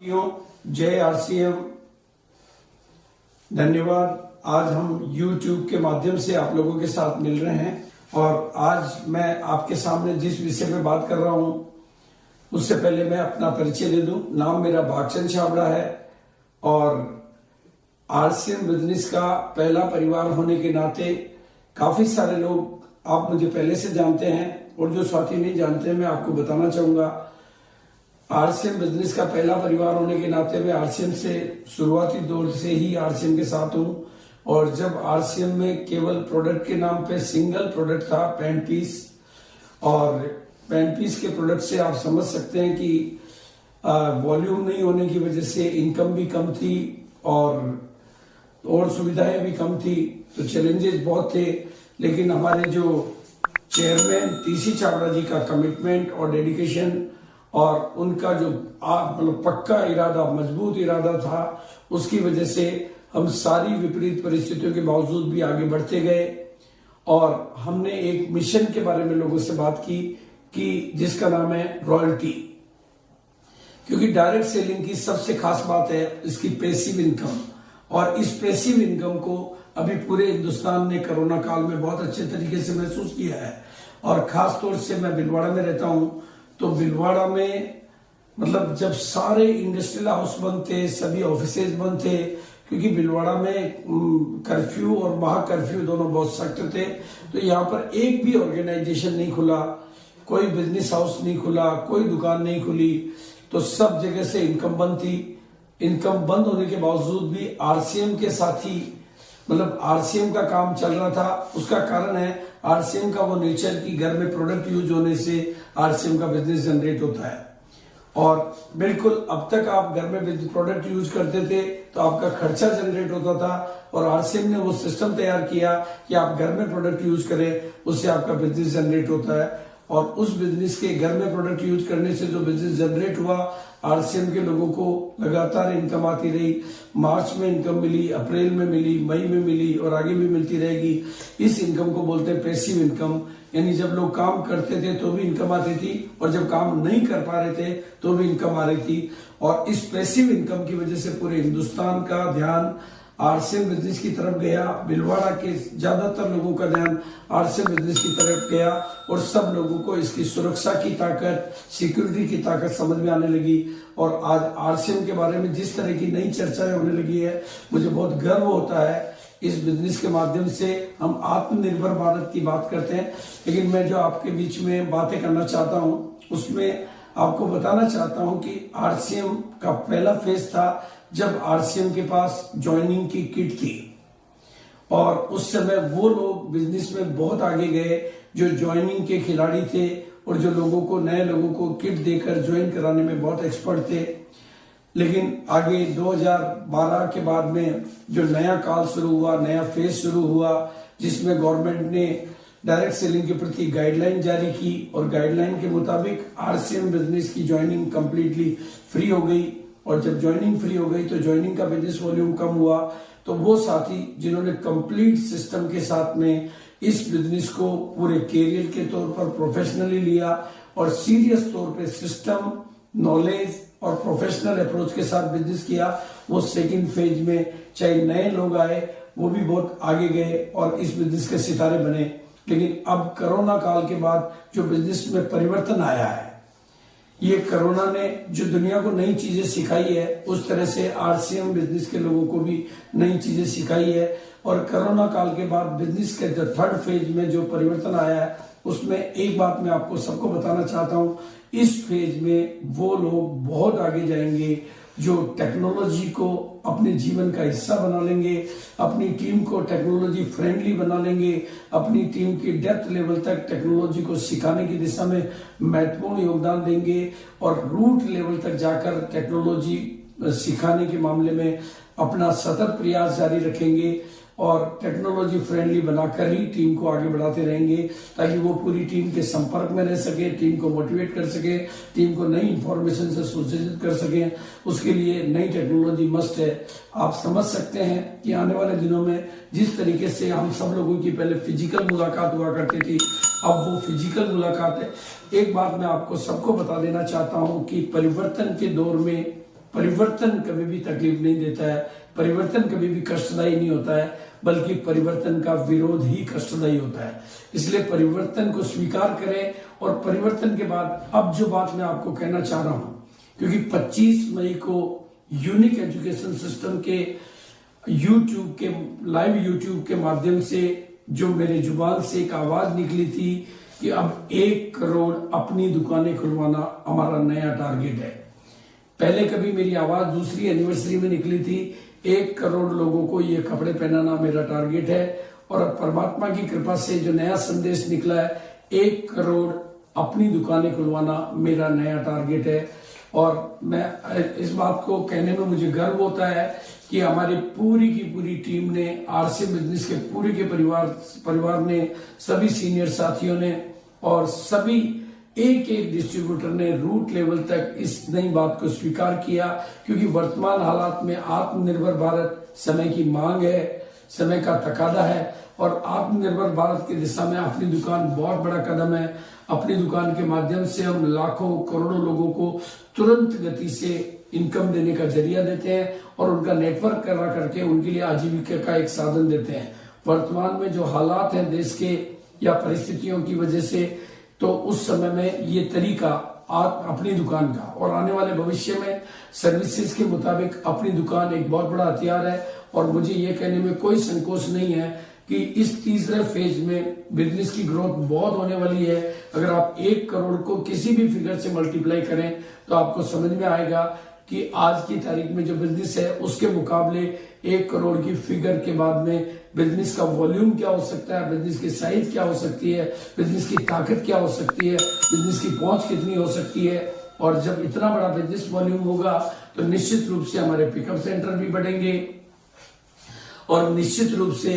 जय आरसीएम। धन्यवाद। आज हम YouTube के माध्यम से आप लोगों के साथ मिल रहे हैं और आज मैं आपके सामने जिस विषय पे बात कर रहा हूं उससे पहले मैं अपना परिचय दे दूं। नाम मेरा भागचंद छाबड़ा है और आरसीएम बिजनेस का पहला परिवार होने के नाते काफी सारे लोग आप मुझे पहले से जानते हैं और जो साथी नहीं जानते हैं मैं आपको बताना चाहूंगा। आरसीएम बिजनेस का पहला परिवार होने के नाते मैं आरसीएम से शुरुआती दौर से ही आरसीएम के साथ हूं और जब आरसीएम में केवल प्रोडक्ट के नाम पे सिंगल प्रोडक्ट था पैंट पीस, और पैंट पीस के प्रोडक्ट से आप समझ सकते हैं कि वॉल्यूम नहीं होने की वजह से इनकम भी कम थी और सुविधाएं भी कम थी, तो चैलेंजेस बहुत थे। लेकिन हमारे जो चेयरमैन टीसी छाबड़ा जी का कमिटमेंट और डेडिकेशन और उनका जो मतलब पक्का इरादा, मजबूत इरादा था, उसकी वजह से हम सारी विपरीत परिस्थितियों के बावजूद भी आगे बढ़ते गए और हमने एक मिशन के बारे में लोगों से बात की कि जिसका नाम है रॉयल्टी। क्योंकि डायरेक्ट सेलिंग की सबसे खास बात है इसकी पैसिव इनकम, और इस पैसिव इनकम को अभी पूरे हिंदुस्तान ने कोरोना काल में बहुत अच्छे तरीके से महसूस किया है। और खास तौर से मैं भीलवाड़ा में रहता हूं, तो भीलवाड़ा में मतलब जब सारे इंडस्ट्रियल हाउस बंद थे, सभी ऑफिसेज बंद थे, क्योंकि भीलवाड़ा में कर्फ्यू और महा कर्फ्यू दोनों बहुत सख्त थे, तो यहाँ पर एक भी ऑर्गेनाइजेशन नहीं खुला, कोई बिजनेस हाउस नहीं खुला, कोई दुकान नहीं खुली, तो सब जगह से इनकम बंद थी। इनकम बंद होने के बावजूद भी आरसीएम के साथी मतलब आरसीएम का काम चल रहा था। उसका कारण है आरसीएम का वो नेचर कि घर में प्रोडक्ट यूज होने से आरसीएम का बिजनेस जनरेट होता है। और बिल्कुल अब तक आप घर में प्रोडक्ट यूज करते थे तो आपका खर्चा जनरेट होता था, और आरसीएम ने वो सिस्टम तैयार किया कि आप घर में प्रोडक्ट यूज करें, उससे आपका बिजनेस जनरेट होता है। और उस बिजनेस के घर में प्रोडक्ट यूज करने से जो बिजनेस जनरेट हुआ, आरसीएम के लोगों को लगातार इनकम आती रही। मार्च में इनकम मिली, अप्रैल में मिली, मई में मिली और आगे भी मिलती रहेगी। इस इनकम को बोलते हैं पैसिव इनकम, यानी जब लोग काम करते थे तो भी इनकम आती थी और जब काम नहीं कर पा रहे थे तो भी इनकम आ रही थी। और इस पैसिव इनकम की वजह से पूरे हिंदुस्तान का ध्यान आरसीएम बिजनेस की तरफ गया। भीलवाड़ा के ज्यादातर लोगों का ध्यान आरसीएम बिजनेस की तरफ गया और सब लोगों को इसकी सुरक्षा की ताकत, सिक्योरिटी की ताकत समझ में आने लगी। और आज आरसीएम के बारे में जिस तरह की नई चर्चाएं होने लगी है, मुझे बहुत गर्व होता है। इस बिजनेस के माध्यम से हम आत्मनिर्भर भारत की बात करते हैं, लेकिन मैं जो आपके बीच में बातें करना चाहता हूं उसमें आपको बताना चाहता हूं कि आरसीएम का पहला फेज था जब आरसीएम के पास ज्वाइनिंग की किट थी, और उस समय वो लोग बिजनेस में बहुत आगे गए जो ज्वाइनिंग के खिलाड़ी थे और जो लोगों को, नए लोगों को किट देकर ज्वाइन कराने में बहुत एक्सपर्ट थे। लेकिन आगे 2012 के बाद में जो नया काल शुरू हुआ, नया फेज शुरू हुआ, जिसमें गवर्नमेंट ने डायरेक्ट सेलिंग के प्रति गाइडलाइन जारी की और गाइडलाइन के मुताबिक आरसीएम बिजनेस की ज्वाइनिंग कंप्लीटली फ्री हो गई। और जब ज्वाइनिंग फ्री हो गई तो ज्वाइनिंग का बिजनेस वॉल्यूम कम हुआ, तो वो साथी जिन्होंने कंप्लीट सिस्टम के साथ में इस बिजनेस को पूरे कैरियर के तौर पर प्रोफेशनली लिया और सीरियस तौर पे सिस्टम, नॉलेज और प्रोफेशनल अप्रोच के साथ बिजनेस किया, वो सेकंड फेज में चाहे नए लोग आए वो भी बहुत आगे गए और इस बिजनेस के सितारे बने। लेकिन अब कोरोना काल के बाद जो बिजनेस में परिवर्तन आया है, ये कोरोना ने जो दुनिया को नई चीजें सिखाई है, उस तरह से आरसीएम बिजनेस के लोगों को भी नई चीजें सिखाई है। और कोरोना काल के बाद बिजनेस के जो थर्ड फेज में जो परिवर्तन आया है, उसमें एक बात मैं आपको सबको बताना चाहता हूं, इस फेज में वो लोग बहुत आगे जाएंगे जो टेक्नोलॉजी को अपने जीवन का हिस्सा बना लेंगे, अपनी टीम को टेक्नोलॉजी फ्रेंडली बना लेंगे, अपनी टीम की डेप्थ लेवल तक टेक्नोलॉजी को सिखाने की दिशा में महत्वपूर्ण योगदान देंगे और रूट लेवल तक जाकर टेक्नोलॉजी सिखाने के मामले में अपना सतत प्रयास जारी रखेंगे और टेक्नोलॉजी फ्रेंडली बनाकर ही टीम को आगे बढ़ाते रहेंगे, ताकि वो पूरी टीम के संपर्क में रह सके, टीम को मोटिवेट कर सके, टीम को नई इंफॉर्मेशन से सुसज्जित कर सके। उसके लिए नई टेक्नोलॉजी मस्ट है। आप समझ सकते हैं कि आने वाले दिनों में जिस तरीके से हम सब लोगों की पहले फिजिकल मुलाकात हुआ करती थी, अब वो फिजिकल मुलाकात है। एक बात मैं आपको सबको बता देना चाहता हूं कि परिवर्तन के दौर में परिवर्तन कभी भी तकलीफ नहीं देता है, परिवर्तन कभी भी कष्टदायी नहीं होता है, बल्कि परिवर्तन का विरोध ही कष्टदायी होता है। इसलिए परिवर्तन को स्वीकार करें। और परिवर्तन के बाद अब जो बात मैं आपको कहना चाह रहा हूं, क्योंकि 25 मई को यूनिक एजुकेशन सिस्टम के लाइव यूट्यूब के माध्यम से जो मेरे जुबान से एक आवाज निकली थी कि अब 1 करोड़ अपनी दुकानें खुलवाना हमारा नया टारगेट है। पहले कभी मेरी आवाज दूसरी एनिवर्सरी में निकली थी, 1 करोड़ लोगों को ये कपड़े पहनाना मेरा टारगेट है। और अब परमात्मा की कृपा से जो नया संदेश निकला है, 1 करोड़ अपनी दुकानें खुलवाना मेरा नया टारगेट है। और मैं इस बात को कहने में मुझे गर्व होता है कि हमारी पूरी की पूरी टीम ने, आरसीएम बिजनेस के पूरे के परिवार ने, सभी सीनियर साथियों ने और सभी एक डिस्ट्रीब्यूटर ने रूट लेवल तक इस नई बात को स्वीकार किया। क्योंकि वर्तमान हालात में आत्मनिर्भर भारत समय की मांग है, समय का तकादा है। और आत्मनिर्भर भारत की दिशा में अपनी दुकान बहुत बड़ा कदम है। अपनी दुकान के माध्यम से हम लाखों करोड़ों लोगों को तुरंत गति से इनकम देने का जरिया देते हैं और उनका नेटवर्क करा करके उनके लिए आजीविका का एक साधन देते हैं। वर्तमान में जो हालात हैं देश के या परिस्थितियों की वजह से, तो उस समय में ये तरीका अपनी दुकान का और आने वाले भविष्य में सर्विसेज के मुताबिक अपनी दुकान एक बहुत बड़ा हथियार है। और मुझे ये कहने में कोई संकोच नहीं है कि इस तीसरे फेज में बिजनेस की ग्रोथ बहुत होने वाली है। अगर आप 1 करोड़ को किसी भी फिगर से मल्टीप्लाई करें तो आपको समझ में आएगा कि आज की तारीख में जो बिजनेस है उसके मुकाबले 1 करोड़ की फिगर के बाद में बिजनेस का वॉल्यूम क्या हो सकता है, बिजनेस की साइज क्या हो सकती है, बिजनेस की ताकत क्या हो सकती है, बिजनेस की पहुंच कितनी हो सकती है। और जब इतना बड़ा बिजनेस वॉल्यूम होगा तो निश्चित रूप से हमारे पिकअप सेंटर भी बढ़ेंगे और निश्चित रूप से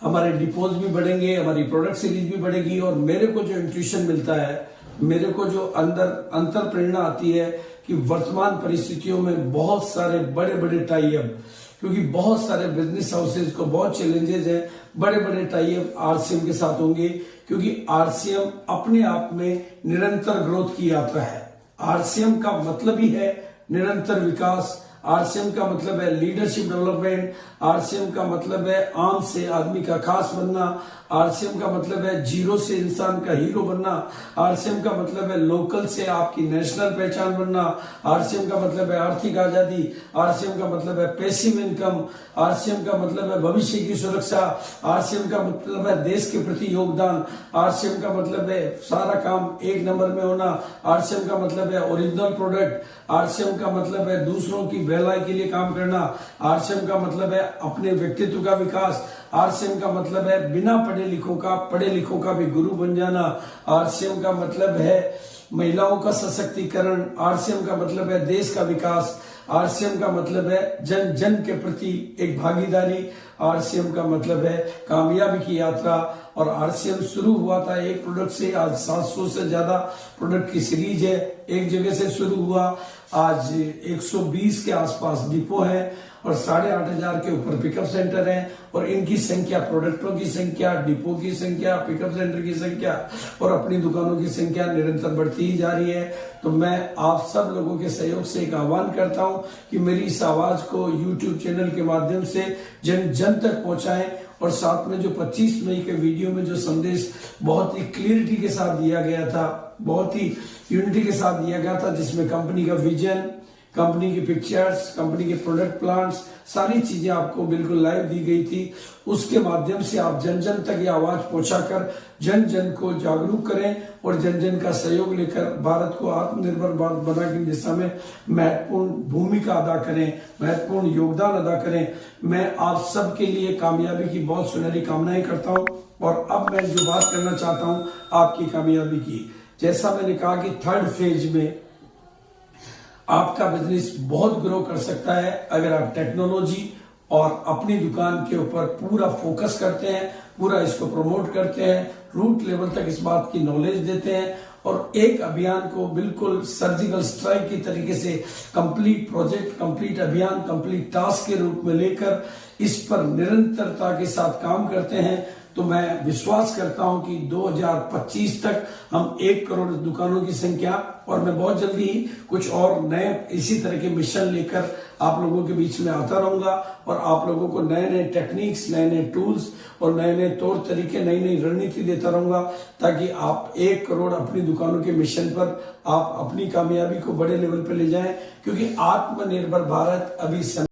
हमारे डिपोज भी बढ़ेंगे, हमारी प्रोडक्ट सीरीज भी बढ़ेगी। और मेरे को जो इंट्यूशन मिलता है, मेरे को जो अंतर प्रेरणा आती है कि वर्तमान परिस्थितियों में बहुत सारे बड़े बड़े टाई अप, क्योंकि बहुत सारे बिजनेस हाउसेज को बहुत चैलेंजेस हैं, बड़े बड़े टाई अप आरसीएम के साथ होंगे। क्योंकि आरसीएम अपने आप में निरंतर ग्रोथ की यात्रा है। आरसीएम का मतलब ही है निरंतर विकास। आरसीएम का मतलब है लीडरशिप डेवलपमेंट। आरसीएम का मतलब है आम से आदमी का खास बनना। आरसीएम का मतलब है जीरो से इंसान का हीरो बनना। आरसीएम का मतलब है लोकल से आपकी नेशनल पहचान बनना। आरसीएम का मतलब है आर्थिक आजादी। आरसीएम का मतलब है पैसिव इनकम। आरसीएम का मतलब है भविष्य की सुरक्षा। आरसीएम का मतलब है देश के प्रति योगदान। आरसीएम का मतलब है सारा काम 1 नंबर में होना। आरसीएम का मतलब है ओरिजिनल प्रोडक्ट। आरसीएम का मतलब है दूसरों की भलाई के लिए काम करना। आरसीएम का मतलब है अपने व्यक्तित्व का विकास। आरसीएम का मतलब है बिना पढ़े लिखों का भी गुरु बन जाना। आरसीएम का मतलब है महिलाओं का सशक्तिकरण। आरसीएम का मतलब है देश का विकास। आरसीएम का मतलब है जन जन के प्रति एक भागीदारी। आरसीएम का मतलब है कामयाबी की यात्रा। और आरसीएम शुरू हुआ था एक प्रोडक्ट से, आज 700 से ज्यादा प्रोडक्ट की सीरीज है। एक जगह से शुरू हुआ, आज 120 के आसपास डिपो है और 8,500 के ऊपर पिकअप सेंटर है। और इनकी संख्या, प्रोडक्टों की संख्या, डिपो की संख्या, पिकअप सेंटर की संख्या और अपनी दुकानों की संख्या निरंतर बढ़ती ही जा रही है। तो मैं आप सब लोगों के सहयोग से एक आह्वान करता हूं कि मेरी इस आवाज को यूट्यूब चैनल के माध्यम से जन जन तक पहुंचाएं। और साथ में जो 25 मई के वीडियो में जो संदेश बहुत ही क्लियरिटी के साथ दिया गया था, बहुत ही यूनिटी के साथ दिया गया था, जिसमें कंपनी का विजन, कंपनी की पिक्चर्स, कंपनी के प्रोडक्ट प्लान्स, सारी चीजें आपको बिल्कुल लाइव दी गई थी। उसके माध्यम से आप जन जन तक ये आवाज पहुंचाकर जन जन को जागरूक करें और जन जन का सहयोग लेकर भारत को आत्मनिर्भर भारत बनाने की दिशा में महत्वपूर्ण भूमिका अदा करें, महत्वपूर्ण योगदान अदा करें। मैं आप सबके लिए कामयाबी की बहुत सुनहरी कामनाएं करता हूं। और अब मैं जो बात करना चाहता हूं आपकी कामयाबी की, जैसा मैंने कहा कि 3rd फेज में आपका बिजनेस बहुत ग्रो कर सकता है अगर आप टेक्नोलॉजी और अपनी दुकान के ऊपर पूरा फोकस करते हैं, पूरा इसको प्रमोट करते हैं, रूट लेवल तक इस बात की नॉलेज देते हैं और एक अभियान को बिल्कुल सर्जिकल स्ट्राइक की तरीके से कंप्लीट प्रोजेक्ट, कंप्लीट अभियान, कंप्लीट टास्क के रूप में लेकर इस पर निरंतरता के साथ काम करते हैं। तो मैं विश्वास करता हूं कि 2025 तक हम 1 करोड़ दुकानों की संख्या, और मैं बहुत जल्दी ही कुछ और नए इसी तरह के मिशन लेकर आप लोगों के बीच में आता रहूंगा और आप लोगों को नए नए टेक्निक्स, नए नए टूल्स और नए नए तौर तरीके, नई नई रणनीति देता रहूंगा, ताकि आप 1 करोड़ अपनी दुकानों के मिशन पर आप अपनी कामयाबी को बड़े लेवल पर ले जाएं, क्योंकि आत्मनिर्भर भारत अभी